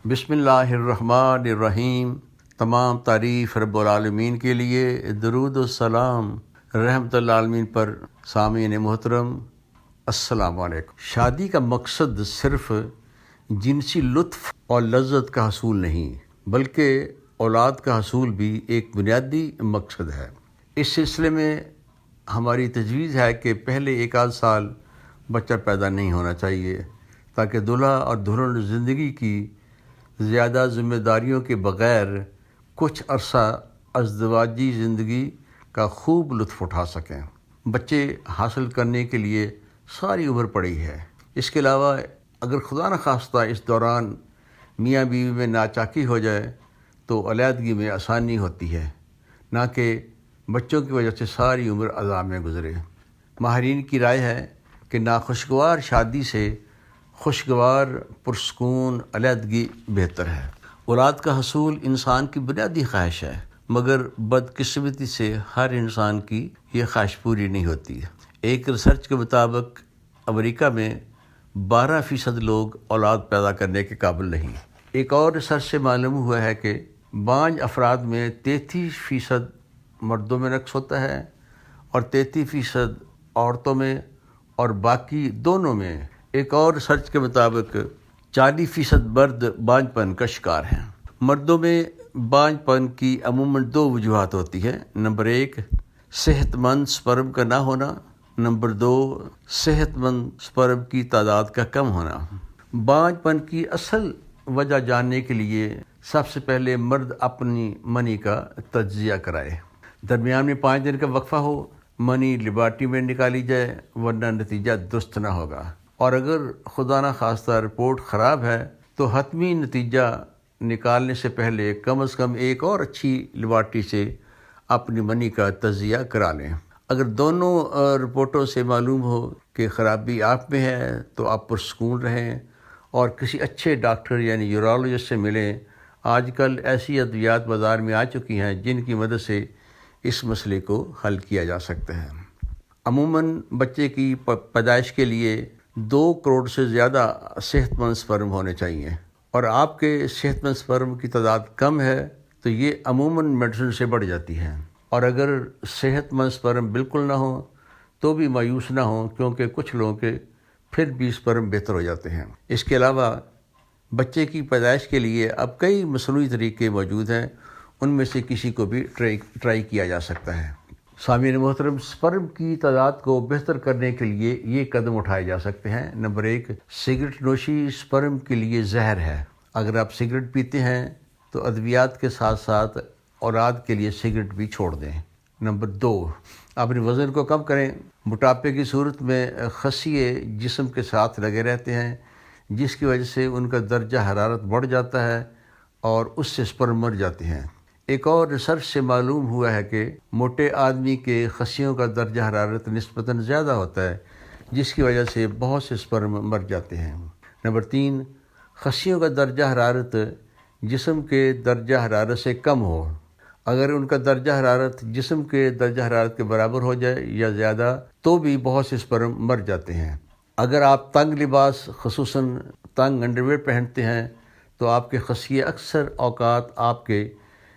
بسم اللہ الرحمن الرحیم۔ تمام تعریف رب العالمین کے لیے، درود و سلام رحمت العالمین پر۔ سامعین محترم، السلام علیکم۔ شادی کا مقصد صرف جنسی لطف اور لذت کا حصول نہیں، بلکہ اولاد کا حصول بھی ایک بنیادی مقصد ہے۔ اس سلسلے میں ہماری تجویز ہے کہ پہلے ایک آدھ سال بچہ پیدا نہیں ہونا چاہیے، تاکہ دلہا اور دلہن زندگی کی زیادہ ذمہ داریوں کے بغیر کچھ عرصہ ازدواجی زندگی کا خوب لطف اٹھا سکیں۔ بچے حاصل کرنے کے لیے ساری عمر پڑی ہے۔ اس کے علاوہ اگر خدا نخواستہ اس دوران میاں بیوی میں ناچاکی ہو جائے تو علیحدگی میں آسانی ہوتی ہے، نہ کہ بچوں کی وجہ سے ساری عمر عذاب میں گزرے۔ ماہرین کی رائے ہے کہ ناخوشگوار شادی سے خوشگوار پرسکون علیحدگی بہتر ہے۔ اولاد کا حصول انسان کی بنیادی خواہش ہے، مگر بدقسمتی سے ہر انسان کی یہ خواہش پوری نہیں ہوتی۔ ایک ریسرچ کے مطابق امریکہ میں 12% لوگ اولاد پیدا کرنے کے قابل نہیں۔ ایک اور ریسرچ سے معلوم ہوا ہے کہ بانجھ افراد میں 33% مردوں میں نقص ہوتا ہے اور 33% عورتوں میں، اور باقی دونوں میں۔ ایک اور ریسرچ کے مطابق 40% مرد بانجھ پن کا شکار ہیں۔ مردوں میں بانجھ پن کی عموماً 2 وجوہات ہوتی ہیں۔ نمبر 1، صحت مند سپرم کا نہ ہونا۔ نمبر 2، صحت مند سپرم کی تعداد کا کم ہونا۔ بانجھ پن کی اصل وجہ جاننے کے لیے سب سے پہلے مرد اپنی منی کا تجزیہ کرائے۔ درمیان میں 5 دن کا وقفہ ہو، منی لیبارٹری میں نکالی جائے، ورنہ نتیجہ درست نہ ہوگا۔ اور اگر خدا نہ خواستہ رپورٹ خراب ہے تو حتمی نتیجہ نکالنے سے پہلے کم از کم ایک اور اچھی لیبارٹری سے اپنی منی کا تجزیہ کرا لیں۔ اگر دونوں رپورٹوں سے معلوم ہو کہ خرابی آپ میں ہے تو آپ پرسکون رہیں اور کسی اچھے ڈاکٹر یعنی یورولوجسٹ سے ملیں۔ آج کل ایسی ادویات بازار میں آ چکی ہیں جن کی مدد سے اس مسئلے کو حل کیا جا سکتا ہے۔ عموماً بچے کی پیدائش کے لیے 2 کروڑ سے زیادہ صحت مند سپرم ہونے چاہیے، اور آپ کے صحت مند سپرم کی تعداد کم ہے تو یہ عموماً میڈیسن سے بڑھ جاتی ہے۔ اور اگر صحت مند سپرم بالکل نہ ہو تو بھی مایوس نہ ہوں، کیونکہ کچھ لوگوں کے پھر بھی سپرم بہتر ہو جاتے ہیں۔ اس کے علاوہ بچے کی پیدائش کے لیے اب کئی مصنوعی طریقے موجود ہیں، ان میں سے کسی کو بھی ٹرائی کیا جا سکتا ہے۔ سامعین محترم، سپرم کی تعداد کو بہتر کرنے کے لیے یہ قدم اٹھائے جا سکتے ہیں۔ نمبر 1، سگریٹ نوشی سپرم کے لیے زہر ہے۔ اگر آپ سگریٹ پیتے ہیں تو ادویات کے ساتھ ساتھ اولاد کے لیے سگریٹ بھی چھوڑ دیں۔ نمبر 2، اپنے وزن کو کم کریں۔ موٹاپے کی صورت میں خصیے جسم کے ساتھ لگے رہتے ہیں، جس کی وجہ سے ان کا درجہ حرارت بڑھ جاتا ہے اور اس سے سپرم مر جاتے ہیں۔ ایک اور ریسرچ سے معلوم ہوا ہے کہ موٹے آدمی کے خصیوں کا درجہ حرارت نسبتاً زیادہ ہوتا ہے، جس کی وجہ سے بہت سے سپرم مر جاتے ہیں۔ نمبر 3، خصیوں کا درجہ حرارت جسم کے درجہ حرارت سے کم ہو۔ اگر ان کا درجہ حرارت جسم کے درجہ حرارت کے برابر ہو جائے یا زیادہ تو بھی بہت سے سپرم مر جاتے ہیں۔ اگر آپ تنگ لباس خصوصاً تنگ انڈرویئر پہنتے ہیں تو آپ کے خصیے اکثر اوقات آپ کے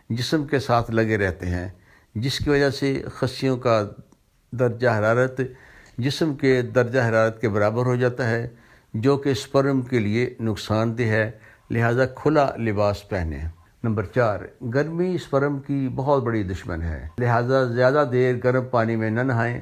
جسم کے ساتھ لگے رہتے ہیں، جس کی وجہ سے خصیوں کا درجہ حرارت جسم کے درجہ حرارت کے برابر ہو جاتا ہے، جو کہ سپرم کے لیے نقصان دہ ہے، لہذا کھلا لباس پہنیں۔ نمبر 4، گرمی سپرم کی بہت بڑی دشمن ہے، لہذا زیادہ دیر گرم پانی میں نہ نہائیں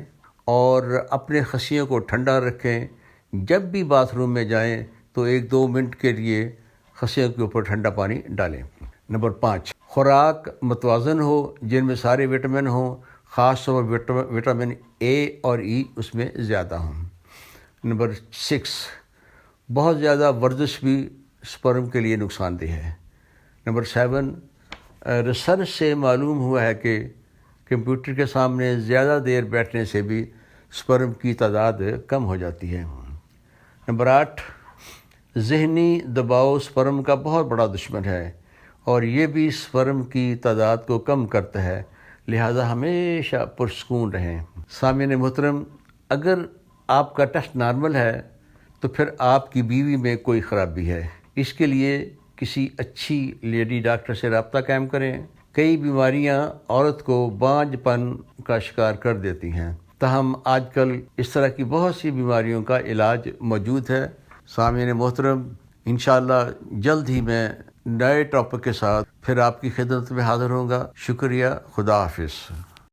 اور اپنے خصیوں کو ٹھنڈا رکھیں۔ جب بھی باتھ روم میں جائیں تو 1-2 منٹ کے لیے خصیوں کے اوپر ٹھنڈا پانی ڈالیں۔ نمبر 5، خوراک متوازن ہو جن میں سارے وٹامن ہوں، خاص طور پر وٹامن اے اور ای اس میں زیادہ ہوں۔ نمبر 6، بہت زیادہ ورزش بھی سپرم کے لیے نقصان دہ ہے۔ نمبر 7، ریسرچ سے معلوم ہوا ہے کہ کمپیوٹر کے سامنے زیادہ دیر بیٹھنے سے بھی سپرم کی تعداد کم ہو جاتی ہے۔ نمبر 8، ذہنی دباؤ سپرم کا بہت بڑا دشمن ہے اور یہ بھی سپرم کی تعداد کو کم کرتا ہے، لہذا ہمیشہ پرسکون رہیں۔ سامعین محترم، اگر آپ کا ٹیسٹ نارمل ہے تو پھر آپ کی بیوی میں کوئی خرابی ہے۔ اس کے لیے کسی اچھی لیڈی ڈاکٹر سے رابطہ قائم کریں۔ کئی بیماریاں عورت کو بانجھ پن کا شکار کر دیتی ہیں، تاہم آج کل اس طرح کی بہت سی بیماریوں کا علاج موجود ہے۔ سامعین محترم، انشاءاللہ جلد ہی میں نئے ٹاپک کے ساتھ پھر آپ کی خدمت میں حاضر ہوں گا۔ شکریہ، خدا حافظ۔